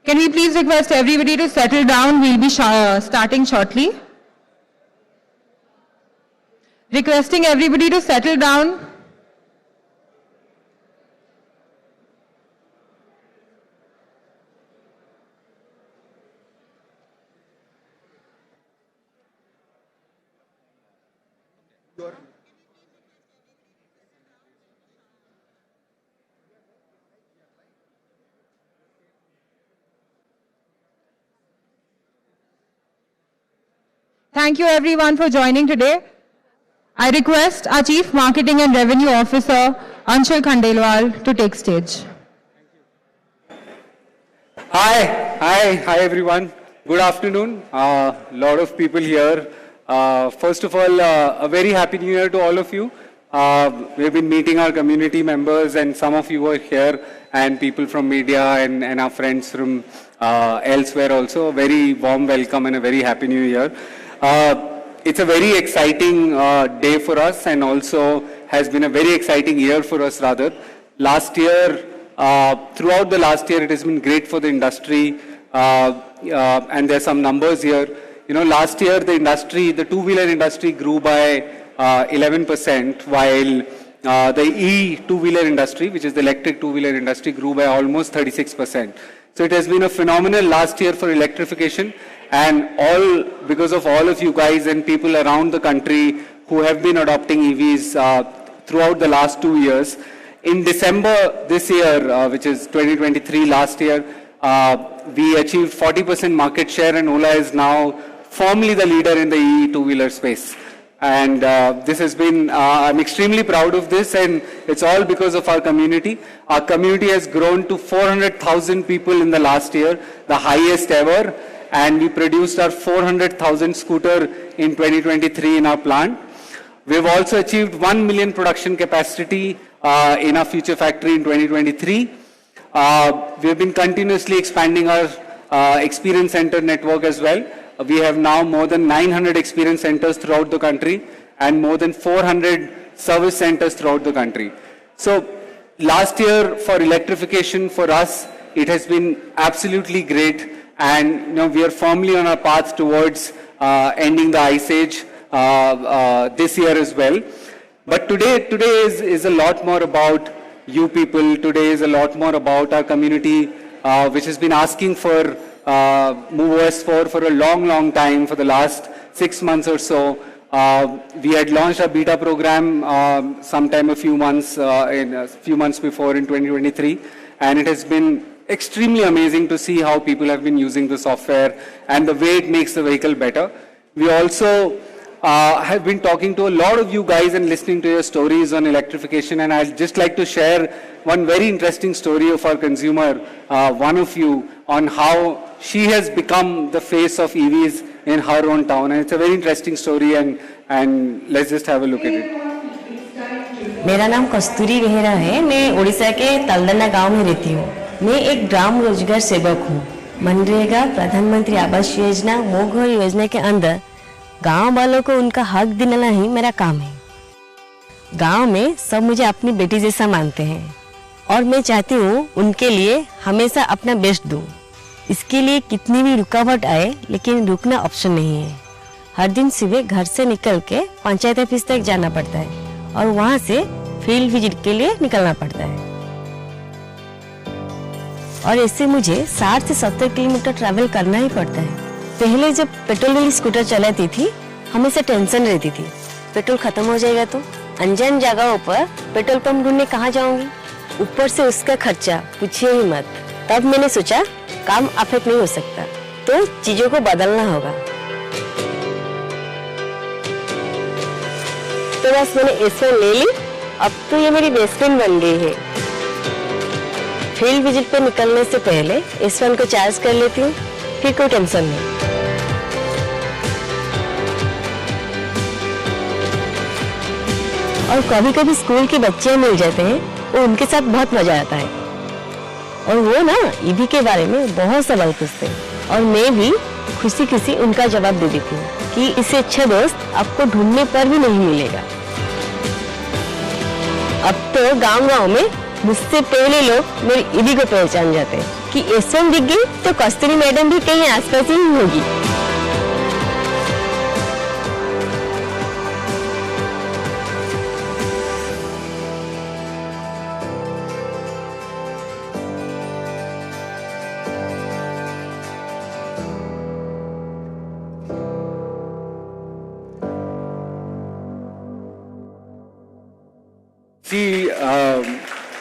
Can we please request everybody to settle down? We'll be starting shortly. Requesting everybody to settle down. Thank you everyone for joining today. I request our Chief Marketing and Revenue Officer, Anshul Khandelwal, to take stage. Hi everyone. Good afternoon. Lot of people here. First of all, a very happy new year to all of you. We've been meeting our community members and some of you are here and people from media and our friends from elsewhere also. A very warm welcome and a very happy new year. It's a very exciting day for us and also has been a very exciting year for us rather. Last year, throughout the last year, it has been great for the industry and there are some numbers here. You know, last year the industry, the two-wheeler industry grew by 11%, while the e-two-wheeler industry, which is the electric two-wheeler industry, grew by almost 36%. So it has been a phenomenal last year for electrification, and all because of all of you guys and people around the country who have been adopting EVs throughout the last 2 years. In December this year, which is 2023, last year, we achieved 40% market share, and Ola is now firmly the leader in the e-two-wheeler space. And this has been, I'm extremely proud of this, and it's all because of our community. Our community has grown to 400,000 people in the last year, the highest ever, and we produced our 400,000 scooter in 2023 in our plant. We've also achieved 1 million production capacity in our future factory in 2023. We've been continuously expanding our experience center network as well. We have now more than 900 experience centers throughout the country and more than 400 service centers throughout the country. So last year for electrification for us, it has been absolutely great, and you know, we are firmly on our path towards ending the ice age this year as well. But today is a lot more about you people. Today is a lot more about our community, which has been asking for MoveOS for a long time, for the last 6 months or so. We had launched our beta program sometime a few months before in 2023, and it has been extremely amazing to see how people have been using the software and the way it makes the vehicle better. We also have been talking to a lot of you guys and listening to your stories on electrification, and I'd just like to share one very interesting story of our consumer, one of you, on how she has become the face of EVs in her own town, and it's a very interesting story, and let's just have a look at it. मेरा नाम कस्तूरी बेहरा है। मैं उड़ीसा के तलदना गांव में रहती हूँ। मैं एक ग्राम रोजगार सेवक हूँ। मनरेगा, प्रधानमंत्री आवास योजना, मोघ योजना के अंदर गांव वालों को उनका हक दिलाना ही मेरा काम है। गांव में सब मुझे अपनी बेटी जैसा मानते हैं और मैं चाहती हूँ उनके लिए हमेशा अपना बेस्ट दूँ। इसके लिए कितनी भी रुकावट आए, लेकिन रुकना ऑप्शन नहीं है। हर दिन सुबह घर से निकल के पंचायत ऑफिस तक जाना पड़ता है और वहाँ से फील्ड विजिट के लिए निकलना पड़ता है, और ऐसे मुझे 60 से 70 किलोमीटर ट्रैवल करना ही पड़ता है। पहले जब पेट्रोल वाली स्कूटर चलाती थी, हमेशा टेंशन रहती थी, पेट्रोल खत्म हो जाएगा तो अनजान जगहों पर पेट्रोल पंप ढूंढने कहाँ जाऊंगी, ऊपर से उसका खर्चा पूछिए ही मत। तब मैंने सोचा काम अफेक्ट नहीं हो सकता, तो चीजों को बदलना होगा। तो बस मैंने S1 ले ली। अब तो ये मेरी बेस्ट फ्रेंड बन गई है। फील्ड विजिट पे निकलने से पहले S1 को चार्ज कर लेती हूँ, फिर कोई टेंशन नहीं। और कभी-कभी स्कूल के बच्चे मिल जाते हैं, और उनके साथ बहुत मजा आता है, और वो ना ईवी के बारे में बहुत सवाल पूछते हैं, और मैं भी खुशी उनका जवाब दे देती हूँ कि इससे अच्छा दोस्त आपको ढूंढने पर भी नहीं मिलेगा। अब तो गांव-गांव में मुझसे पहले लोग मेरी ईवी को पहचान जाते हैं कि एसएम दिख गई तो कस्तूरी मैडम भी कहीं आसपास ही होगी। She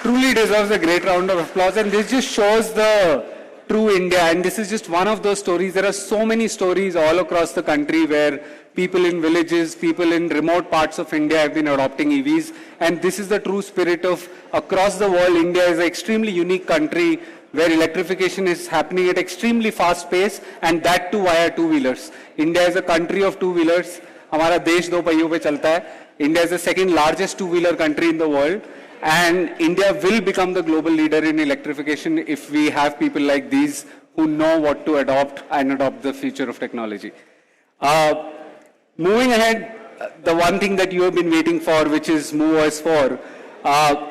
truly deserves a great round of applause, and this just shows the true India. And this is just one of those stories. There are so many stories all across the country where people in villages, people in remote parts of India have been adopting EVs. And this is the true spirit of across the world. India is an extremely unique country where electrification is happening at extremely fast pace, and that too via two-wheelers. India is a country of two-wheelers. हमारा देश दो पहियों पे चलता है. India is the second largest two-wheeler country in the world, and India will become the global leader in electrification if we have people like these who know what to adopt and adopt the future of technology. Moving ahead, the one thing that you have been waiting for, which is MoveOS 4,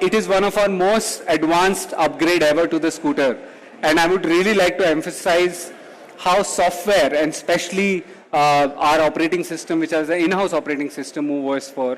it is one of our most advanced upgrade ever to the scooter, and I would really like to emphasize how software, and especially our operating system, which is the in-house operating system, MoveOS 4,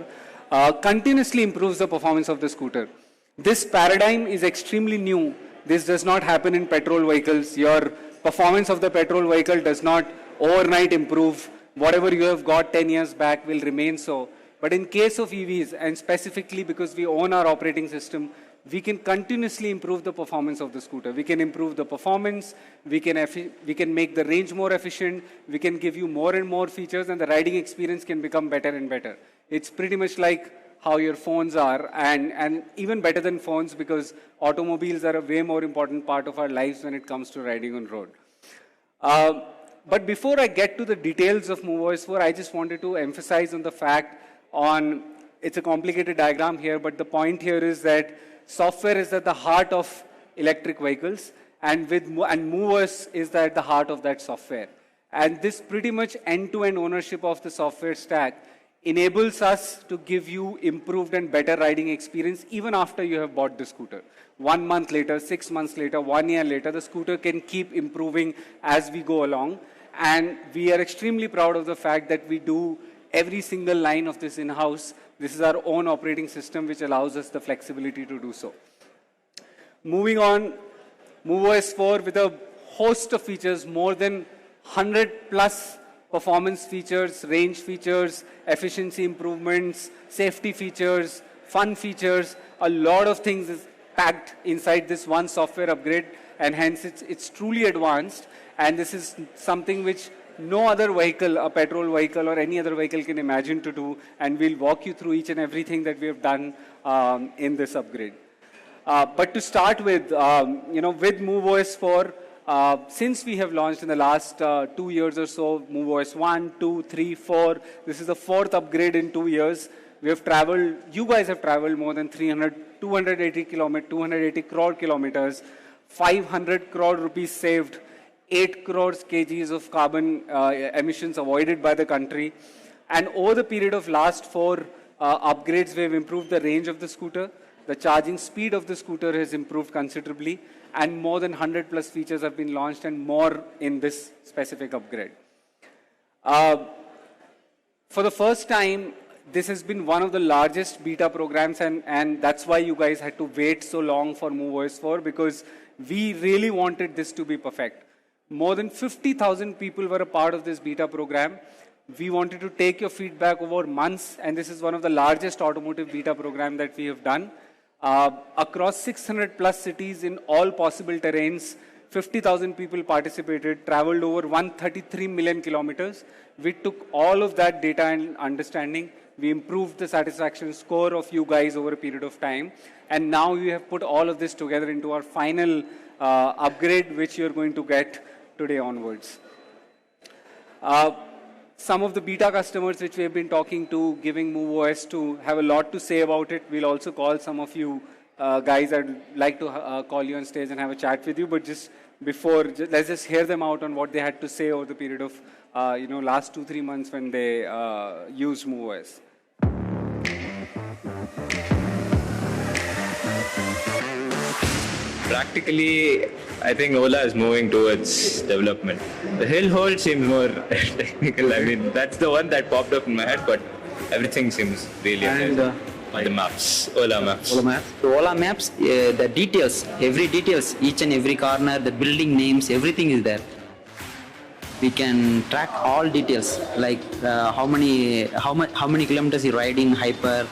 continuously improves the performance of the scooter. This paradigm is extremely new. This does not happen in petrol vehicles. Your performance of the petrol vehicle does not overnight improve. Whatever you have got 10 years back will remain so. But in case of EVs, and specifically because we own our operating system, we can continuously improve the performance of the scooter. We can improve the performance, we can make the range more efficient, we can give you more and more features, and the riding experience can become better and better. It's pretty much like how your phones are, and even better than phones, because automobiles are a way more important part of our lives when it comes to riding on road. But before I get to the details of MoveOS 4, I just wanted to emphasize on the fact it's a complicated diagram here, but the point here is that software is at the heart of electric vehicles, and MoveOS is at the heart of that software. And this pretty much end-to-end ownership of the software stack enables us to give you improved and better riding experience even after you have bought the scooter. 1 month later, 6 months later, 1 year later, the scooter can keep improving as we go along. And we are extremely proud of the fact that we do every single line of this in-house. This is our own operating system, which allows us the flexibility to do so. Moving on, MoveOS 4 with a host of features, more than 100 plus performance features, range features, efficiency improvements, safety features, fun features, a lot of things is packed inside this one software upgrade, and hence it's truly advanced. And this is something which no other vehicle, a petrol vehicle or any other vehicle, can imagine to do, and we'll walk you through each and everything that we have done in this upgrade. But to start with, with MoveOS 4, since we have launched in the last 2 years or so, MoveOS 1, 2, 3, 4, this is the 4th upgrade in 2 years. We have traveled, you guys have traveled more than 280 crore kilometers, 500 crore rupees saved, 8 crores kgs of carbon emissions avoided by the country. And over the period of last 4 upgrades, we have improved the range of the scooter. The charging speed of the scooter has improved considerably, and more than 100 plus features have been launched, and more in this specific upgrade. For the first time, this has been one of the largest beta programs, and that's why you guys had to wait so long for MoveOS 4, because we really wanted this to be perfect. More than 50,000 people were a part of this beta program. We wanted to take your feedback over months, and this is one of the largest automotive beta program that we have done. Across 600 plus cities in all possible terrains, 50,000 people participated, traveled over 133 million kilometers. We took all of that data and understanding. We improved the satisfaction score of you guys over a period of time. And now we have put all of this together into our final upgrade, which you're going to get today onwards. Some of the beta customers which we have been talking to, giving MoveOS to, have a lot to say about it. We'll also call some of you guys. I'd like to call you on stage and have a chat with you, but just before, let's just hear them out on what they had to say over the period of last 2-3 months when they used MoveOS. Practically, I think Ola is moving towards development. The hill hold seems more technical. I mean, that's the one that popped up in my head, but everything seems really amazing. The maps, Ola maps. Ola Maps. So Ola Maps, the details, every details, each and every corner, the building names, everything is there. We can track all details, like how many kilometers you ride in hyper,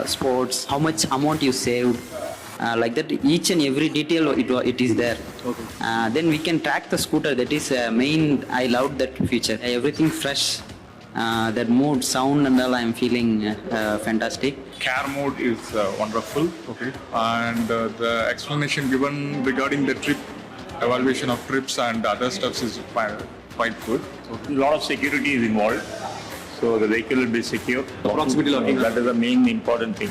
sports, how much amount you saved, like that. Each and every detail it is there. Okay. Then we can track the scooter. That is main. I loved that feature. Everything fresh. That mood, sound, and all. I am feeling fantastic. Care mode is wonderful. Okay. And the explanation given regarding the trip, evaluation of trips and other stuff is quite good. A lot of security is involved, so the vehicle will be secure. Proximity locking. That is the main important thing.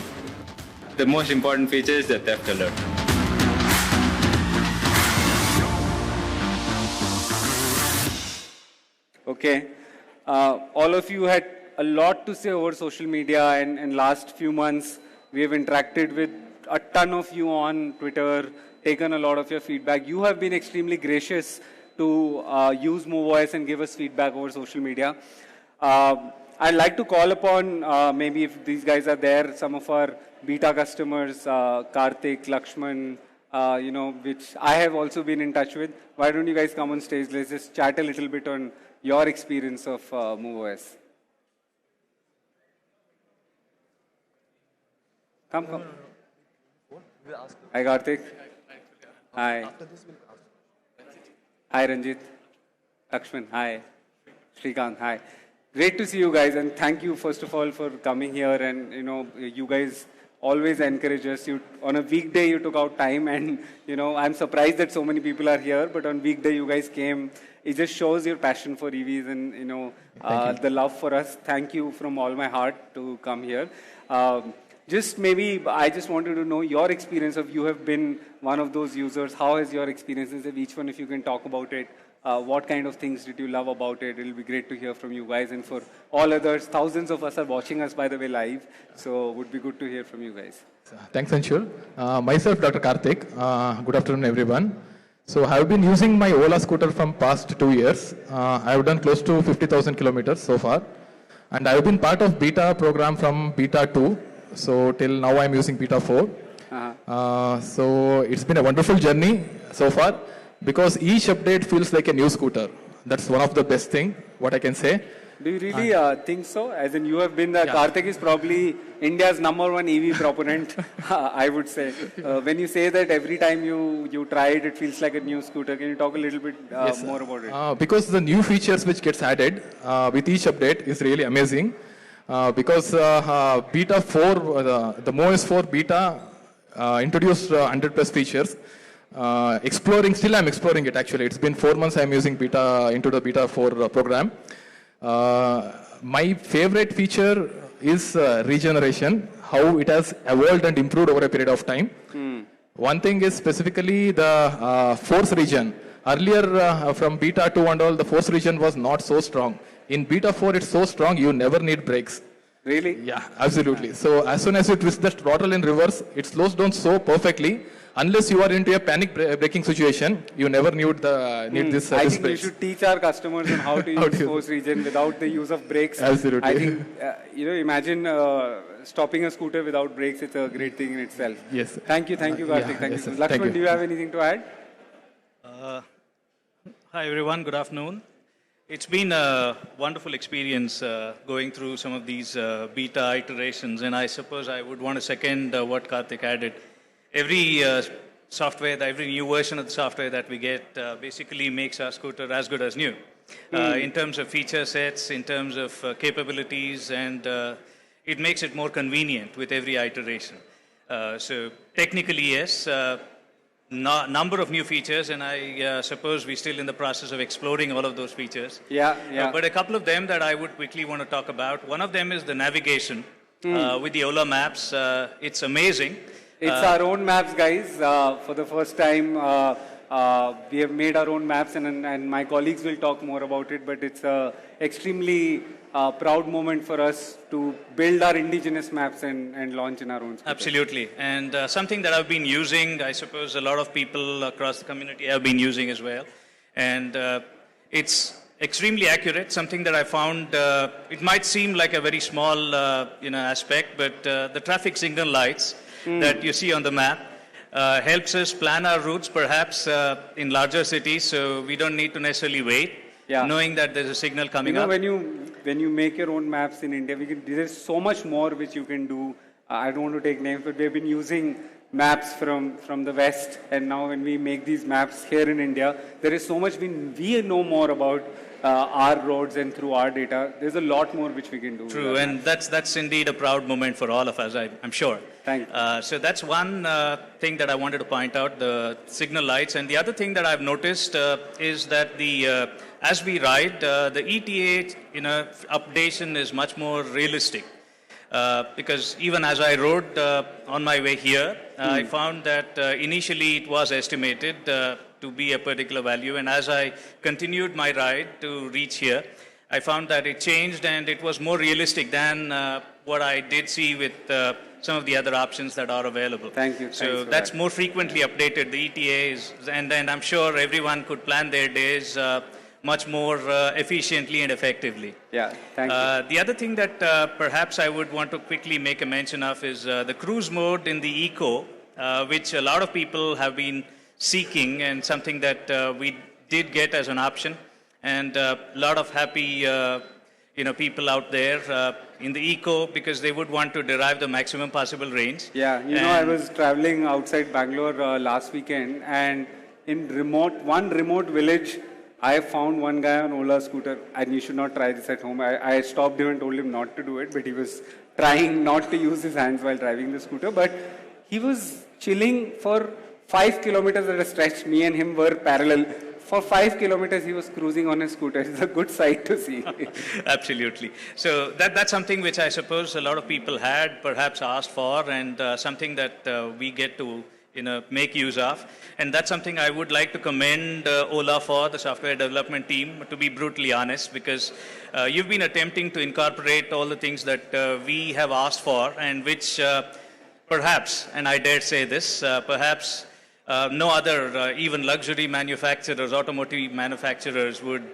The most important feature is the theft alert. Okay. All of you had a lot to say over social media, and last few months we have interacted with a ton of you on Twitter, taken a lot of your feedback. You have been extremely gracious to use MoveOS and give us feedback over social media. I'd like to call upon, maybe if these guys are there, some of our beta customers, Karthik, Lakshman, which I have also been in touch with. Why don't you guys come on stage? Let's just chat a little bit on your experience of MoveOS. Come. Hi, Karthik. Hi. Hi, Ranjit. Lakshman, hi. Shrikant, hi. Great to see you guys, and thank you first of all for coming here. And you guys always encourage us. On a weekday you took out time, and I'm surprised that so many people are here. But on weekday you guys came. It just shows your passion for EVs and the love for us. Thank you from all my heart to come here. I just wanted to know your experience of, you have been one of those users. How has your experiences of each one, if you can talk about it? What kind of things did you love about it? It'll be great to hear from you guys. And for all others, thousands of us are watching us, by the way, live. So it would be good to hear from you guys. Thanks, Anshul. Myself, Dr. Karthik. Good afternoon, everyone. So I have been using my Ola scooter from past 2 years. I have done close to 50,000 kilometers so far. And I have been part of beta program from beta 2. So till now I'm using beta 4. So it's been a wonderful journey so far, because each update feels like a new scooter. That's one of the best thing, what I can say. Do you really think so? As in, you have been Karthik is probably India's #1 EV proponent, I would say. When you say that every time you try it, it feels like a new scooter. Can you talk a little bit more about it? Because the new features which gets added with each update is really amazing. Because beta 4, the MoveOS 4 beta introduced 100 plus features. Still I'm exploring it actually. It's been 4 months I'm using into the beta 4 program. My favorite feature is regeneration, how it has evolved and improved over a period of time. One thing is specifically the force regen. Earlier from beta 2 and all, the force regen was not so strong. In beta 4, it's so strong, you never need brakes. Really? Yeah, absolutely. So as soon as you twist the throttle in reverse, it slows down so perfectly. Unless you are into a panic braking situation, you never need this. I think we should teach our customers on how to use force regen without the use of brakes. Absolutely. I think, imagine stopping a scooter without brakes. It's a great thing in itself. Yes. Thank you, Karthik. Yeah, thank yes, you. sir. Thank Lakshman, you. do you have anything to add? Hi everyone, good afternoon. It's been a wonderful experience going through some of these beta iterations, and I suppose I would want to second what Karthik added. Every every new version of the software that we get basically makes our scooter as good as new. In terms of feature sets, in terms of capabilities, and it makes it more convenient with every iteration. So technically, yes. Number of new features, and I suppose we're still in the process of exploring all of those features. Yeah. But a couple of them that I would quickly want to talk about. One of them is the navigation with the Ola Maps. It's amazing. It's our own maps, guys. For the first time, we have made our own maps, and my colleagues will talk more about it. But it's extremely proud moment for us to build our indigenous maps and launch in our own scooters. Absolutely. And something that I've been using, I suppose a lot of people across the community have been using as well. And it's extremely accurate, something that I found, it might seem like a very small aspect, but the traffic signal lights that you see on the map helps us plan our routes perhaps in larger cities, so we don't need to necessarily wait, knowing that there's a signal coming up. When you make your own maps in India, there's so much more which you can do. I don't want to take names, but we've been using maps from the West, and now when we make these maps here in India, there is so much we know more about our roads and through our data. There's a lot more which we can do. True, and that's indeed a proud moment for all of us, I'm sure. Thank you. So that's one thing that I wanted to point out, the signal lights. And the other thing that I've noticed is that as we ride, the ETA updation is much more realistic. Because even as I rode on my way here, I found that initially it was estimated to be a particular value, and as I continued my ride to reach here, I found that it changed and it was more realistic than what I did see with some of the other options that are available. Thank you. So that's more frequently updated, the ETAs, and I'm sure everyone could plan their days much more efficiently and effectively. Yeah, thank you. The other thing that perhaps I would want to quickly make a mention of is the cruise mode in the Eco, which a lot of people have been seeking, and something that we did get as an option. And a lot of happy people out there in the Eco, because they would want to derive the maximum possible range. Yeah, I was traveling outside Bangalore last weekend, and in one remote village, I found one guy on Ola scooter, and you should not try this at home. I stopped him and told him not to do it, but he was trying not to use his hands while driving the scooter. But he was chilling for 5 kilometers at a stretch. Me and him were parallel. For 5 kilometers, he was cruising on his scooter. It's a good sight to see. Absolutely. So that's something which I suppose a lot of people had perhaps asked for, and something that we get to make use of. And that's something I would like to commend Ola for, the software development team, to be brutally honest, because you've been attempting to incorporate all the things that we have asked for, and which perhaps, and I dare say this, perhaps no other, even luxury manufacturers, automotive manufacturers would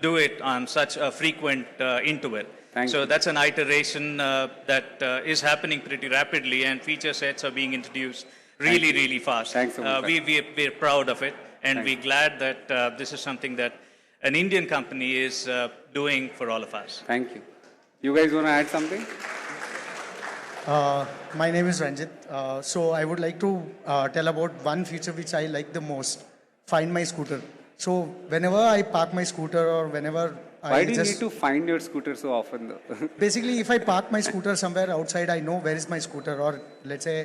do it on such a frequent interval. So that's an iteration that is happening pretty rapidly, and feature sets are being introduced really fast. Thanks so much. We're proud of it, and we're glad that this is something that an Indian company is doing for all of us. Thank you. You guys want to add something? My name is Ranjit. So I would like to tell about one feature which I like the most, Find My Scooter. So whenever I park my scooter, or whenever Why do you need to find your scooter so often though? Basically, if I park my scooter somewhere outside, I know where is my scooter, or let's say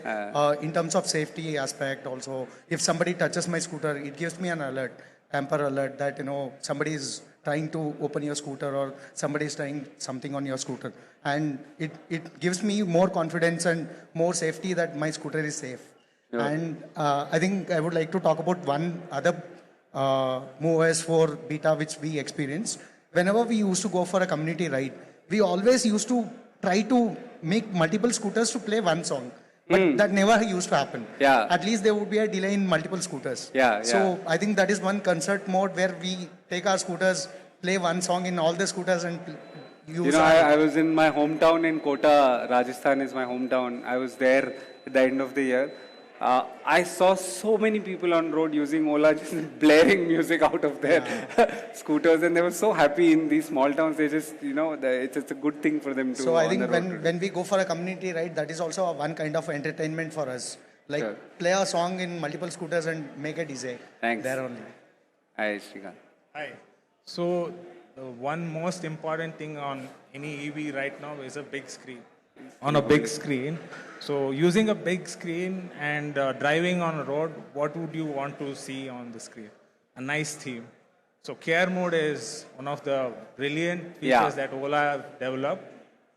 in terms of safety aspect also, if somebody touches my scooter, it gives me an alert, tamper alert, that somebody is trying to open your scooter, or somebody is trying something on your scooter. And it gives me more confidence and more safety that my scooter is safe. Yeah. And I think I would like to talk about one other MoveOS 4 beta which we experienced. Whenever we used to go for a community ride, we always used to try to make multiple scooters to play one song. But that never used to happen. Yeah. At least there would be a delay in multiple scooters. Yeah. So I think that is one concert mode where we take our scooters, play one song in all the scooters, and use. I was in my hometown in Kota, Rajasthan is my hometown. I was there at the end of the year. I saw so many people on road using Ola, just blaring music out of their scooters, and they were so happy in these small towns. They just, it's a good thing for them to. So I think when we go for a community ride, that is also one kind of entertainment for us. Like play a song in multiple scooters and make a DJ. Thanks. There only. Hi, Srikanth. Hi. So the one most important thing on any EV right now is a big screen. On a big screen. So using a big screen and driving on a road, what would you want to see on the screen? A nice theme. So care mode is one of the brilliant features that Ola have developed,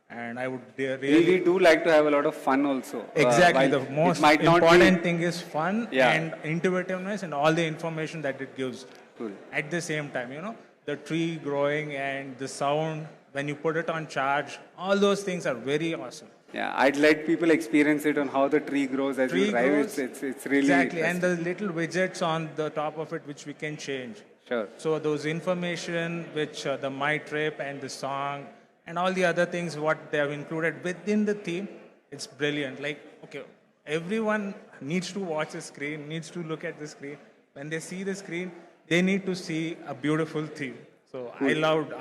and I would really... We do like to have a lot of fun also. Exactly. The most important thing is fun and intuitiveness and all the information that it gives. Cool. At the same time, the tree growing and the sound when you put it on charge, all those things are very awesome. Yeah, I'd let people experience it on how the tree grows as you drive. It's really exactly, and the little widgets on the top of it which we can change. Sure. So those information which the My Trip and the song and all the other things what they have included within the theme, it's brilliant. Like, okay, everyone needs to watch the screen, needs to look at the screen. When they see the screen, they need to see a beautiful theme. So I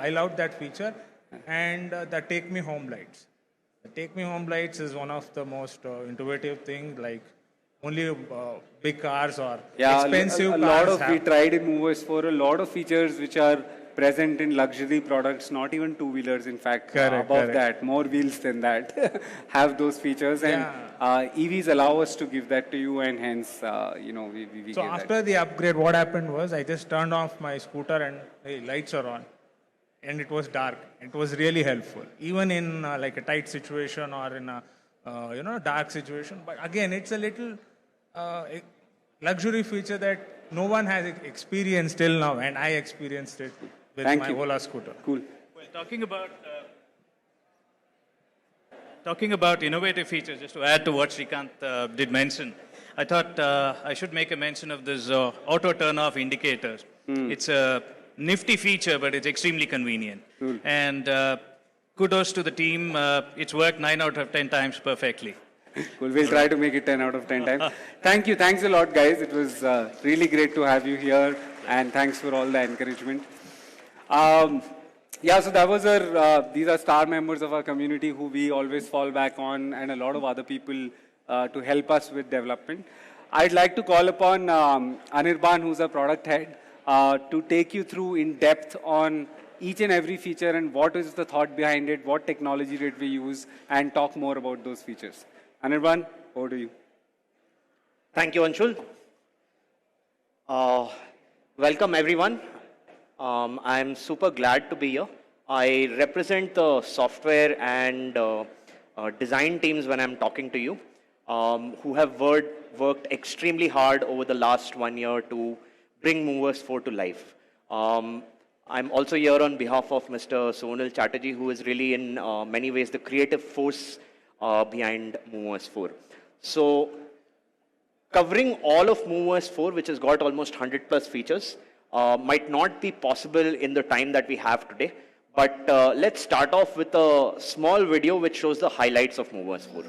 loved that feature, and the Take Me Home lights. The Take Me Home lights is one of the most intuitive thing. Like only big cars or expensive cars we tried in MoveOS for a lot of features which are present in luxury products, not even two-wheelers. In fact, above that, more wheels than that, have those features, and EVs allow us to give that to you, and hence, we So after the upgrade, what happened was I just turned off my scooter and hey, lights are on. And it was dark. It was really helpful, even in like a tight situation or in a dark situation. But again, it's a little luxury feature that no one has experienced till now, and I experienced it with my Ola scooter. Cool. Well, talking about innovative features, just to add to what Srikanth did mention, I thought I should make a mention of this auto turn-off indicators. It's a nifty feature, but it's extremely convenient. And kudos to the team. It's worked 9 out of 10 times perfectly. Cool. We'll try to make it 10 out of 10 times. Thank you. Thanks a lot, guys. It was really great to have you here, and thanks for all the encouragement. So that was these are star members of our community who we always fall back on, and a lot of other people to help us with development. I'd like to call upon Anirban, who's our product head, to take you through in depth on each and every feature and what is the thought behind it, what technology did we use, and talk more about those features. Anirban, over to you. Thank you, Anshul. Welcome, everyone. I'm super glad to be here. I represent the software and design teams when I'm talking to you, who have worked extremely hard over the last 1 year to bring MoveOS 4 to life. I'm also here on behalf of Mr. Sonal Chatterjee, who is really in many ways the creative force behind MoveOS 4. So covering all of MoveOS 4, which has got almost 100 plus features, might not be possible in the time that we have today. But let's start off with a small video which shows the highlights of MoveOS 4.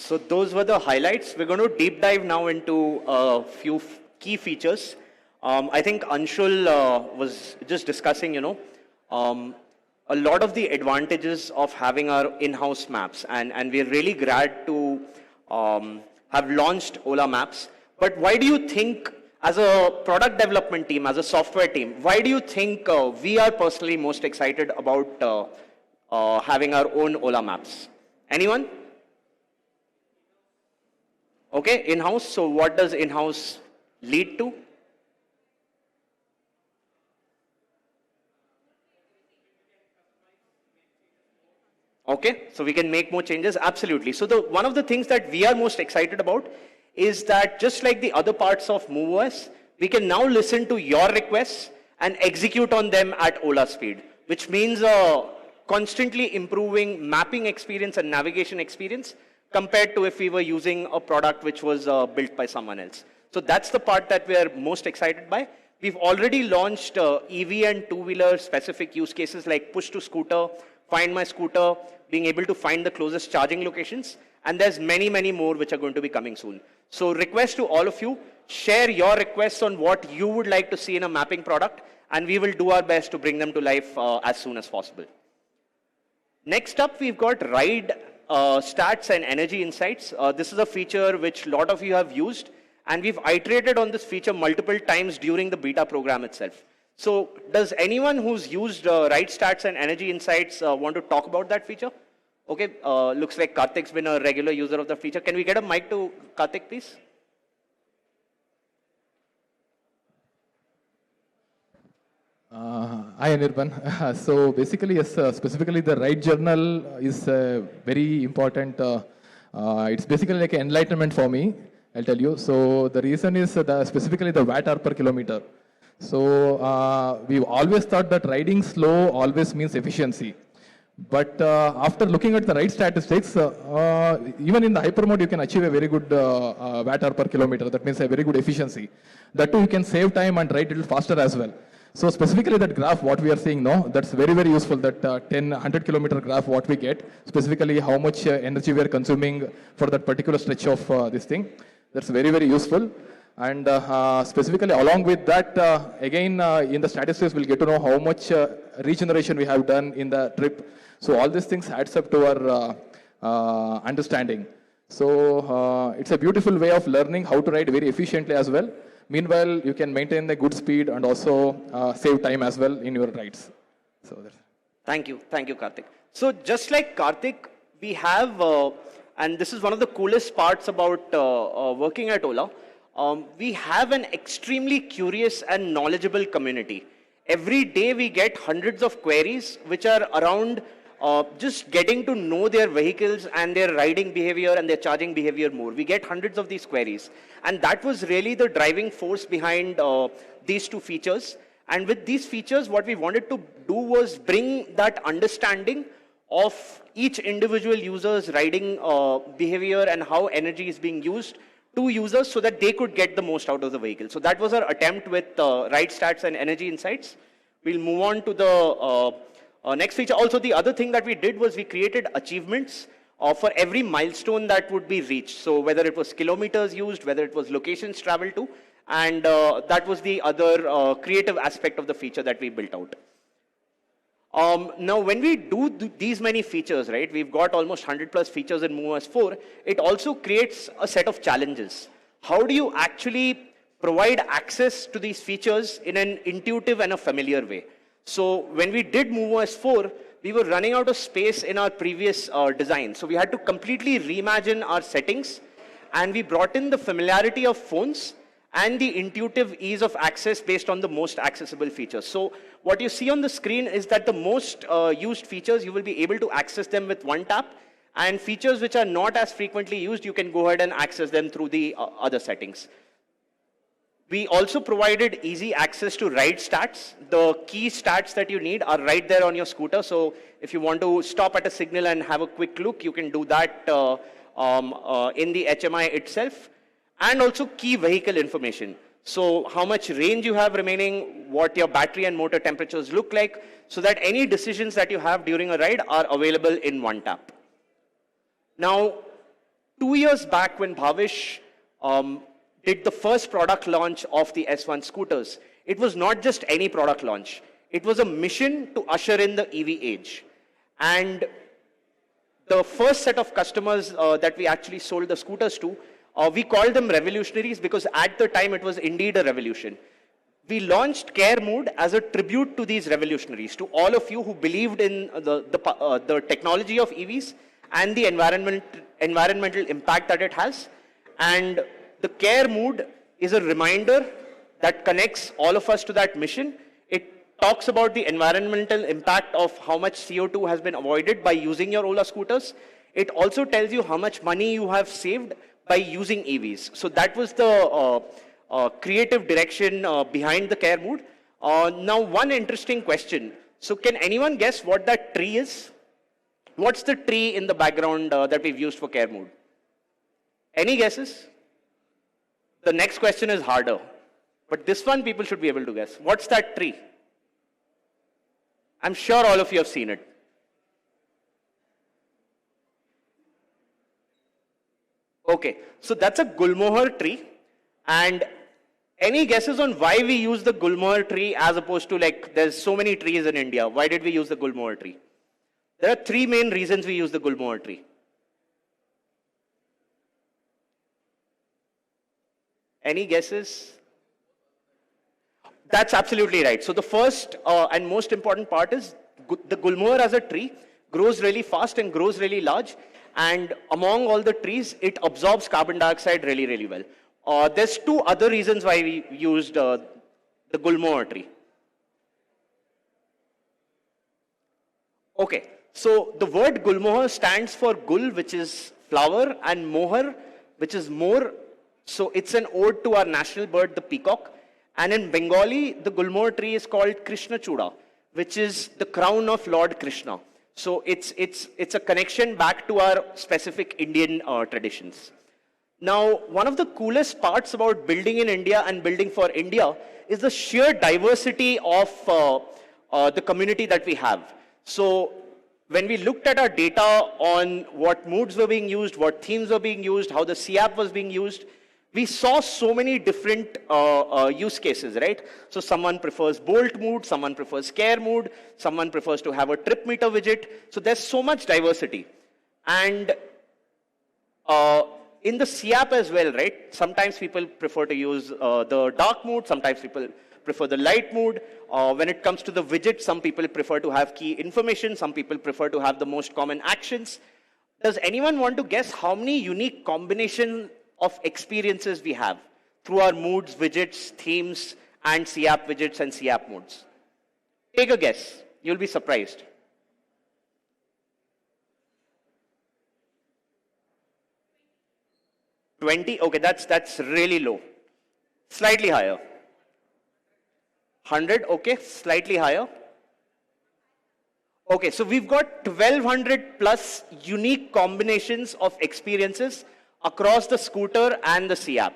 So those were the highlights. We're going to deep dive now into a few key features. I think Anshul was just discussing, a lot of the advantages of having our in-house maps, and we're really glad to have launched Ola Maps. But why do you think, as a product development team, as a software team, why do you think we are personally most excited about having our own Ola Maps? Anyone? Okay, in-house. So what does in-house lead to? Okay, so we can make more changes. Absolutely. So one of the things that we are most excited about is that just like the other parts of MoveOS, we can now listen to your requests and execute on them at Ola speed, which means constantly improving mapping experience and navigation experience compared to if we were using a product which was built by someone else. So that's the part that we're most excited by. We've already launched EV and two-wheeler specific use cases like push to scooter, find my scooter, being able to find the closest charging locations, and there's many, many more which are going to be coming soon. So request to all of you, share your requests on what you would like to see in a mapping product, and we will do our best to bring them to life as soon as possible. Next up, we've got ride stats and energy insights. This is a feature which a lot of you have used, and we've iterated on this feature multiple times during the beta program itself. So does anyone who's used ride stats and energy insights want to talk about that feature? Okay, looks like Karthik's been a regular user of the feature. Can we get a mic to Karthik, please? Hi, Anirban. So basically, yes, specifically the ride journal is very important. It's basically like an enlightenment for me, I'll tell you. So the reason is specifically the watt hour per kilometer. So we've always thought that riding slow always means efficiency. But after looking at the ride statistics, even in the hyper mode, you can achieve a very good watt hour per kilometer. That means a very good efficiency. That too, you can save time and ride a little faster as well. So specifically that graph, what we are seeing now, that's very, very useful, that 100 kilometer graph, what we get, specifically how much energy we are consuming for that particular stretch of this thing. That's very, very useful. And specifically along with that, again, in the statistics, we'll get to know how much regeneration we have done in the trip. So all these things adds up to our understanding. So it's a beautiful way of learning how to ride very efficiently as well. Meanwhile, you can maintain the good speed and also save time as well in your rides. So Thank you, Karthik. So just like Karthik, we have, and this is one of the coolest parts about working at Ola, we have an extremely curious and knowledgeable community. Every day we get hundreds of queries which are around just getting to know their vehicles and their riding behavior and their charging behavior more. We get hundreds of these queries. And that was really the driving force behind these two features. And with these features, what we wanted to do was bring that understanding of each individual user's riding behavior and how energy is being used to users so that they could get the most out of the vehicle. So that was our attempt with ride stats and energy insights. We'll move on to the next feature. Also, the other thing that we did was we created achievements for every milestone that would be reached. So whether it was kilometers used, whether it was locations traveled to, and that was the other creative aspect of the feature that we built out. Now, when we do these many features, right, we've got almost 100 plus features in MoveOS 4, it also creates a set of challenges. How do you actually provide access to these features in an intuitive and a familiar way? So when we did MoveOS 4, we were running out of space in our previous design. So we had to completely reimagine our settings, and we brought in the familiarity of phones and the intuitive ease of access based on the most accessible features. So what you see on the screen is that the most used features, you will be able to access them with one tap, and features which are not as frequently used, you can go ahead and access them through the other settings. We also provided easy access to ride stats. The key stats that you need are right there on your scooter. So if you want to stop at a signal and have a quick look, you can do that in the HMI itself. And also key vehicle information. So how much range you have remaining, what your battery and motor temperatures look like, so that any decisions that you have during a ride are available in one tap. Now, 2 years back when Bhavish did the first product launch of the S1 scooters, it was not just any product launch. It was a mission to usher in the EV age. And the first set of customers that we actually sold the scooters to, we called them revolutionaries because at the time it was indeed a revolution. We launched Care Mode as a tribute to these revolutionaries, to all of you who believed in the technology of EVs and the environmental impact that it has. And the Care Mode is a reminder that connects all of us to that mission. It talks about the environmental impact of how much CO2 has been avoided by using your Ola scooters. It also tells you how much money you have saved by using EVs. So that was the creative direction behind the Care Mode. Now, one interesting question. So can anyone guess what that tree is? What's the tree in the background that we've used for Care Mode? Any guesses? The next question is harder. But this one people should be able to guess. What's that tree? I'm sure all of you have seen it. Okay, so that's a Gulmohar tree. And any guesses on why we use the Gulmohar tree as opposed to, like, there's so many trees in India. Why did we use the Gulmohar tree? There are three main reasons we use the Gulmohar tree. Any guesses? That's absolutely right. So the first and most important part is the Gulmohar as a tree grows really fast and grows really large. And among all the trees, it absorbs carbon dioxide really, really well. There's two other reasons why we used the Gulmohar tree. Okay, so the word Gulmohar stands for Gul, which is flower, and Mohar, which is more. So it's an ode to our national bird, the peacock. And in Bengali, the Gulmohar tree is called Krishna Chuda, which is the crown of Lord Krishna. So it's a connection back to our specific Indian traditions. Now, one of the coolest parts about building in India and building for India is the sheer diversity of the community that we have. So when we looked at our data on what moods were being used, what themes were being used, how the CAP was being used, we saw so many different use cases, right? So someone prefers Bolt mood, someone prefers Care mood, someone prefers to have a trip meter widget. So there's so much diversity. And in the CAP as well, right? Sometimes people prefer to use the dark mode, sometimes people prefer the light mode. When it comes to the widget, some people prefer to have key information, some people prefer to have the most common actions. Does anyone want to guess how many unique combinations of experiences we have through our moods, widgets, themes, and CAP widgets and CAP modes? Take a guess. You'll be surprised. 20? Okay, that's really low. Slightly higher. 100? Okay, slightly higher. Okay, so we've got 1200 plus unique combinations of experiences across the scooter and the CAP.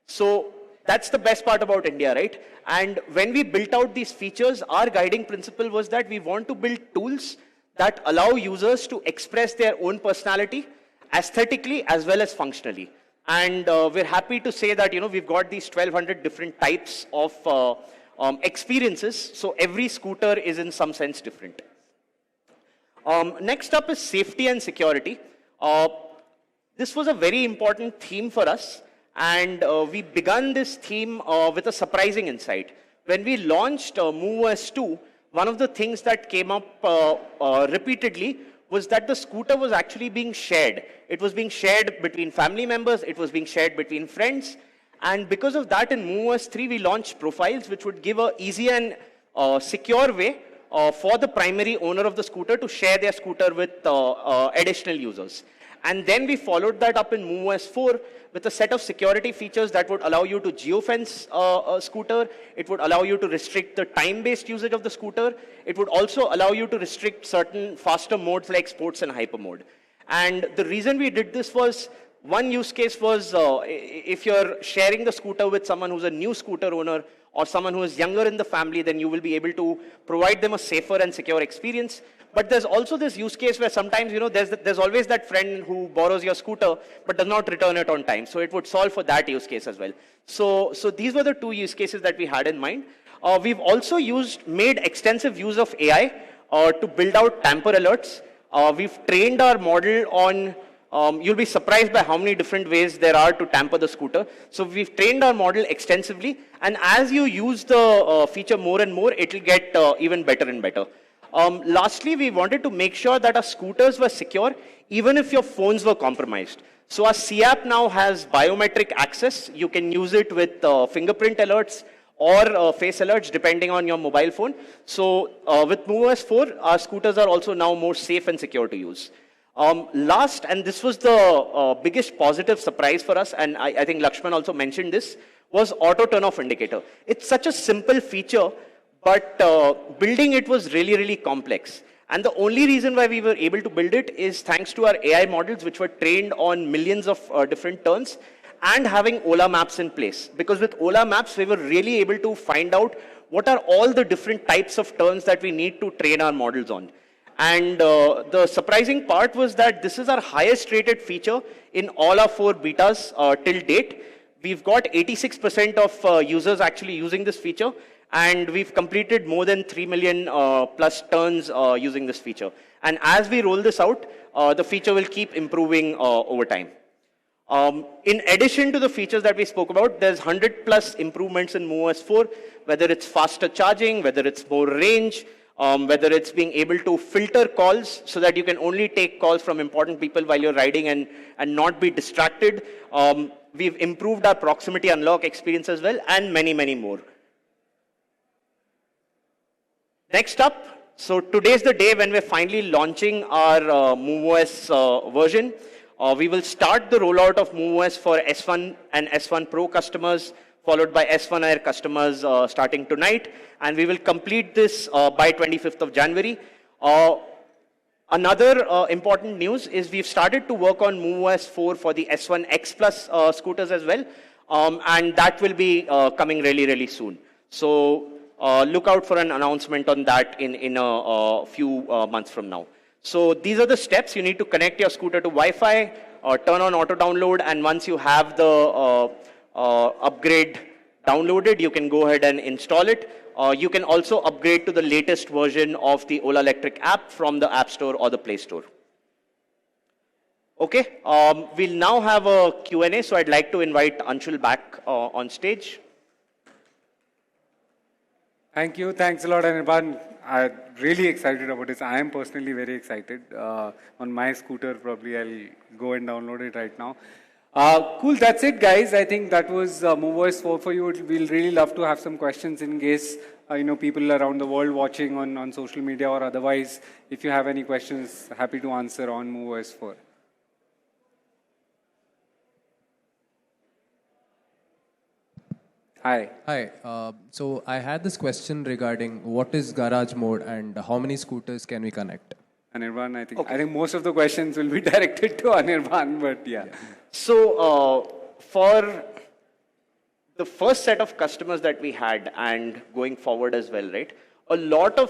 So that's the best part about India, right? And when we built out these features, our guiding principle was that we want to build tools that allow users to express their own personality aesthetically as well as functionally. And we're happy to say that, we've got these 1200 different types of experiences. So every scooter is in some sense different. Next up is safety and security. This was a very important theme for us, and we began this theme with a surprising insight. When we launched MoveOS 2, one of the things that came up repeatedly was that the scooter was actually being shared. It was being shared between family members, it was being shared between friends, and because of that, in MoveOS 3, we launched profiles, which would give an easy and secure way for the primary owner of the scooter to share their scooter with additional users. And then we followed that up in MoveOS 4 with a set of security features that would allow you to geofence a scooter. It would allow you to restrict the time-based usage of the scooter. It would also allow you to restrict certain faster modes like sports and hyper mode. And the reason we did this was, one use case was if you're sharing the scooter with someone who's a new scooter owner, or someone who is younger in the family, then you will be able to provide them a safer and secure experience. But there's also this use case where sometimes, there's always that friend who borrows your scooter but does not return it on time. So it would solve for that use case as well. So these were the two use cases that we had in mind. We've also made extensive use of AI to build out tamper alerts. We've trained our model on, you'll be surprised by how many different ways there are to tamper the scooter. So we've trained our model extensively, and as you use the feature more and more, it will get even better and better. Lastly, we wanted to make sure that our scooters were secure, even if your phones were compromised. So our C-app now has biometric access. You can use it with fingerprint alerts or face alerts, depending on your mobile phone. So with MoveOS 4, our scooters are also now more safe and secure to use. Last, and this was the biggest positive surprise for us, and I think Lakshman also mentioned this, was auto turn-off indicator. It's such a simple feature, but building it was really, really complex. And the only reason why we were able to build it is thanks to our AI models, which were trained on millions of different turns, and having Ola Maps in place. Because with Ola Maps, we were really able to find out what are all the different types of turns that we need to train our models on. And the surprising part was that this is our highest rated feature in all our 4 betas till date. We've got 86% of users actually using this feature, and we've completed more than 3 million plus turns using this feature. And as we roll this out, the feature will keep improving over time. In addition to the features that we spoke about, there's 100 plus improvements in MoveOS 4, whether it's faster charging, whether it's more range, whether it's being able to filter calls so that you can only take calls from important people while you're riding and not be distracted. We've improved our proximity unlock experience as well, and many, many more. Next up, so today's the day when we're finally launching our MoveOS version. We will start the rollout of MoveOS for S1 and S1 Pro customers, followed by S1 Air customers starting tonight. And we will complete this by 25th of January. Another important news is we've started to work on MoveOS 4 for the S1 X Plus scooters as well. And that will be coming really, really soon. So look out for an announcement on that in a few months from now. So these are the steps. You need to connect your scooter to Wi-Fi, turn on auto download, and once you have the upgrade downloaded, you can go ahead and install it. You can also upgrade to the latest version of the Ola Electric app from the App Store or the Play Store. Okay, we'll now have a Q&A, so I'd like to invite Anshul back on stage. Thank you. Thanks a lot, Anirban. I'm really excited about this. I am personally very excited. On my scooter, probably I'll go and download it right now. Cool, that's it, guys. I think that was MoveOS 4 for you. We'll really love to have some questions in case people around the world watching on social media or otherwise. If you have any questions, happy to answer on MoveOS 4. Hi. Hi. So I had this question regarding what is garage mode and how many scooters can we connect? Anirban, I think most of the questions will be directed to Anirban, but yeah. So for the first set of customers that we had and going forward as well, right? A lot of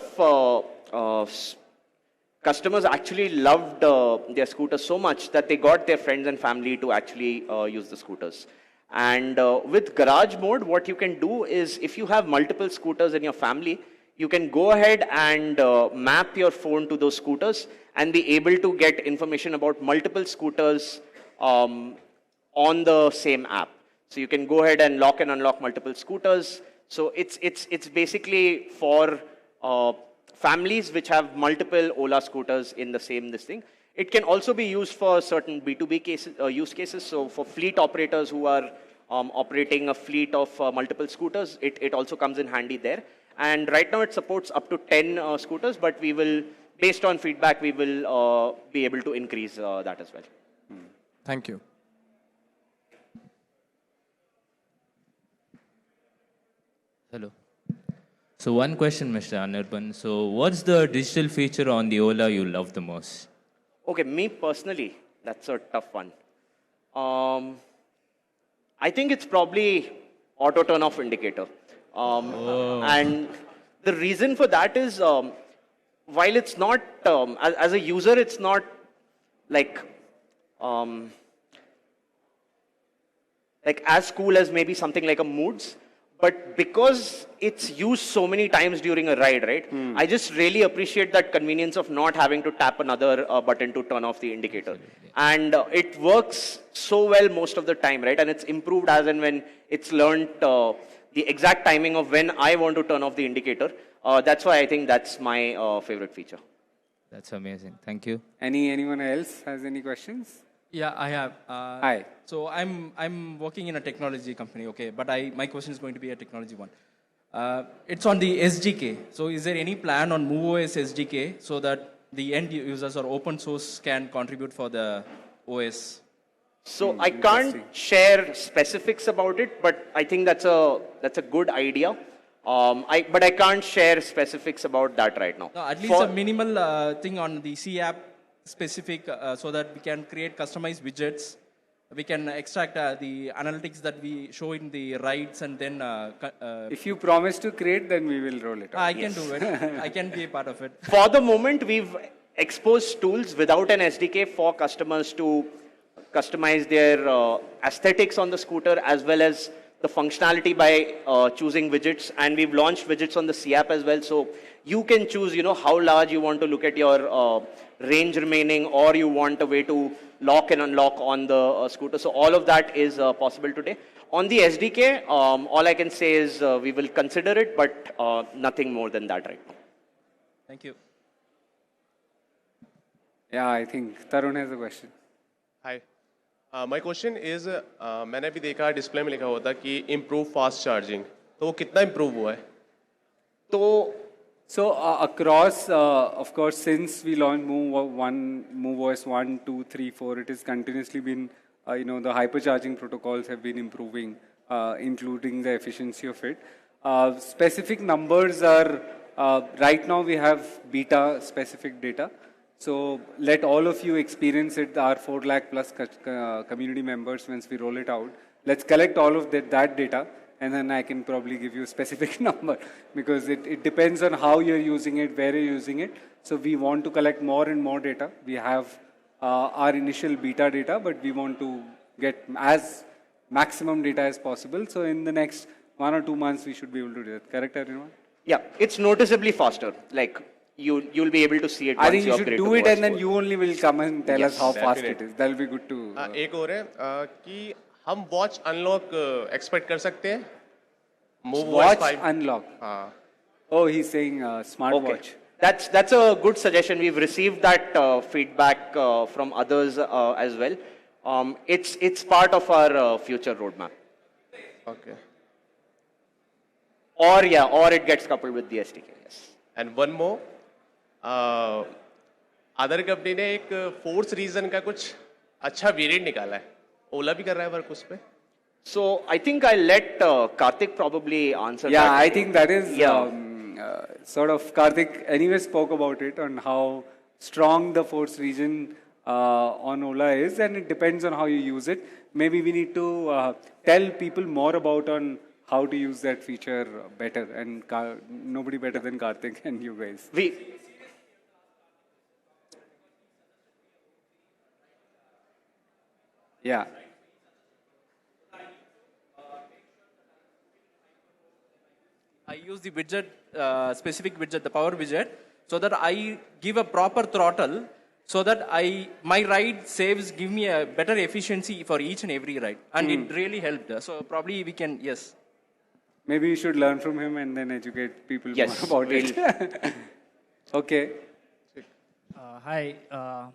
customers actually loved their scooters so much that they got their friends and family to actually use the scooters. And with garage mode, what you can do is if you have multiple scooters in your family, you can go ahead and map your phone to those scooters and be able to get information about multiple scooters on the same app. So you can go ahead and lock and unlock multiple scooters. So it's basically for families which have multiple Ola scooters in the same thing. It can also be used for certain B2B cases, use cases. So for fleet operators who are operating a fleet of multiple scooters, it also comes in handy there. And right now it supports up to 10 scooters, but we will, based on feedback, we will be able to increase that as well. Thank you. Hello. So one question, Mr. Anirban. So what's the digital feature on the Ola you love the most? Okay, me personally, that's a tough one. I think it's probably auto turn-off indicator. And the reason for that is, while it's not, as a user, it's not like, like as cool as maybe something like a Moods, but because it's used so many times during a ride, right? I just really appreciate that convenience of not having to tap another button to turn off the indicator. And it works so well most of the time, right? And it's improved as and when it's learned the exact timing of when I want to turn off the indicator. That's why I think that's my favorite feature. That's amazing. Thank you. Anyone else has any questions? Yeah, I have. Hi. So I'm working in a technology company, okay, but my question is going to be a technology one. It's on the SDK. So is there any plan on MoveOS SDK so that the end users or open source can contribute for the OS? So I can't share specifics about it, but I think that's a good idea. But I can't share specifics about that right now. No, at least a minimal thing on the C app specific so that we can create customized widgets. We can extract the analytics that we show in the rides and then... if you promise to create, then we will roll it out. I can do it. I can be a part of it. For the moment, we've exposed tools without an SDK for customers to customize their aesthetics on the scooter as well as the functionality by choosing widgets. And we've launched widgets on the C app as well. So you can choose, how large you want to look at your range remaining, or you want a way to lock and unlock on the scooter. So all of that is possible today. On the SDK, all I can say is we will consider it, but nothing more than that right now. Thank you. Yeah, I think Tarun has a question. Hi. My question is, मैंने भी देखा display में लिखा हुआ था कि improve fast charging. तो वो कितना improve हुआ है? So across, of course, since we launched MoveOS 1, 2, 3, 4, it has continuously been, the hypercharging protocols have been improving, including the efficiency of it. Specific numbers are, right now we have beta specific data. So let all of you experience it, our 4 lakh plus community members once we roll it out. Let's collect all of that data. And then I can probably give you a specific number because it depends on how you're using it, where you're using it. So we want to collect more and more data. We have our initial beta data, but we want to get as maximum data as possible. So in the next 1 or 2 months, we should be able to do that. Correct, everyone? Yeah, it's noticeably faster. Like you'll be able to see it. I think you should do it, and then you only will come and tell us how fast it is. That'll be good to. एक और है कि हम watch unlock expect कर सकते हैं Watch unlock. Oh, he's saying smartwatch. That's a good suggestion. We've received that feedback from others as well. It's part of our future roadmap. Okay. Or it gets coupled with the SDK. Yes. And one more. Other company ने एक force reason का कुछ अच्छा variant निकाला है. ओला भी कर रहा है वर्क उस पे. So I think I'll let Karthik probably answer that. Yeah, I think that is sort of Karthik anyway spoke about it on how strong the force region on Ola is, and it depends on how you use it. Maybe we need to tell people more about on how to use that feature better, and nobody better than Karthik and you guys. Yeah. I use the widget, specific widget, the power widget, so that I give a proper throttle, so that my ride give me a better efficiency for each and every ride, and it really helped. So probably we can, yes. Maybe you should learn from him and then educate people more about it. Okay. Hi,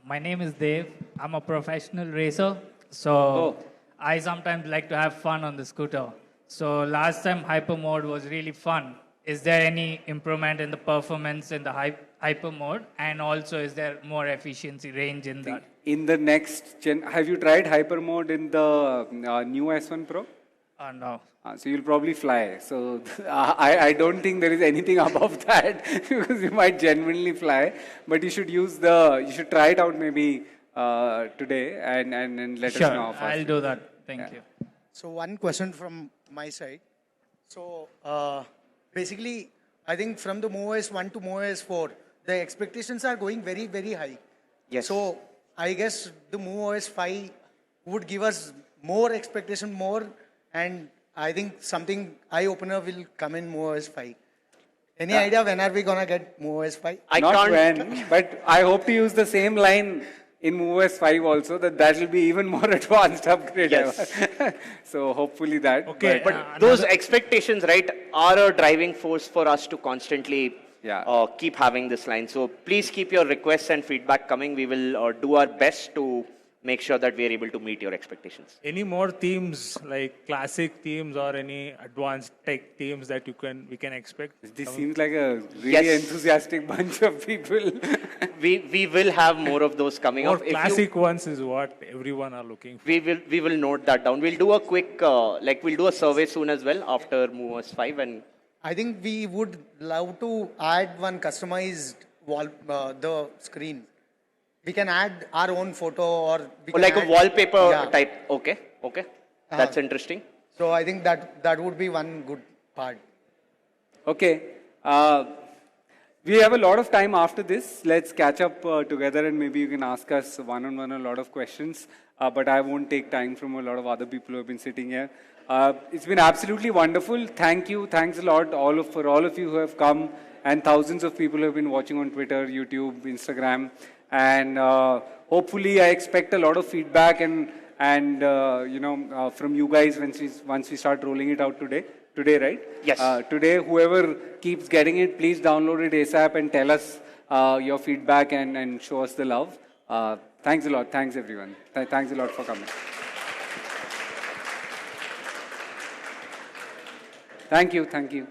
my name is Dev. I'm a professional racer, so I sometimes like to have fun on the scooter. So last time hyper mode was really fun. Is there any improvement in the performance in the hyper mode? And also, is there more efficiency range in that? In the next gen, have you tried hyper mode in the new S1 Pro? No. So you'll probably fly. So I don't think there is anything above that because you might genuinely fly. But you should you should try it out maybe today and let us know how fast. I'll do that. Thank you. So one question from my side. So basically, I think from the MoveOS 1 to MoveOS 4, the expectations are going very, very high. Yes. So I guess the MoveOS 5 would give us more expectation, more, and I think something eye-opener will come in MoveOS 5. Any idea when are we gonna get MoveOS 5? Not when, but I hope to use the same line in MoveOS 5 also, that will be even more advanced upgrade. Yes. So hopefully that. Okay, but those expectations, right, are a driving force for us to constantly keep having this line. So please keep your requests and feedback coming. We will do our best to make sure that we are able to meet your expectations. Any more themes like classic themes or any advanced tech themes that we can expect? This seems like a really enthusiastic bunch of people. We will have more of those coming More up. classic ones is what everyone are looking for. We will note that down. We'll do a quick we'll do a survey soon as well after MoveOS 5, and I think we would love to add one customized wall, the screen. We can add our own photo or we can like a add, wallpaper type. Okay. That's interesting. So I think that would be one good part. Okay. We have a lot of time after this. Let's catch up together and maybe you can ask us one-on-one a lot of questions. But I won't take time from a lot of other people who have been sitting here. It's been absolutely wonderful. Thank you. Thanks a lot for all of you who have come, and thousands of people who have been watching on Twitter, YouTube, Instagram. And hopefully I expect a lot of feedback and from you guys once we start rolling it out today, right? Yes. Today, whoever keeps getting it, please download it ASAP and tell us your feedback and show us the love. Thanks a lot. Thanks, everyone. Thanks a lot for coming. Thank you. Thank you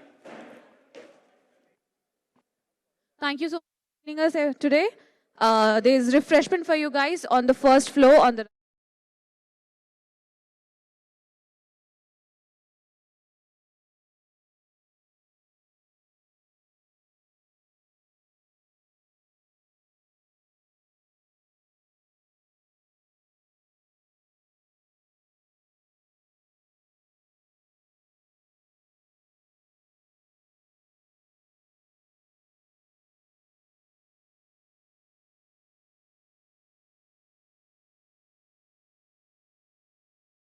so much for joining us today. There is refreshment for you guys on the first floor on the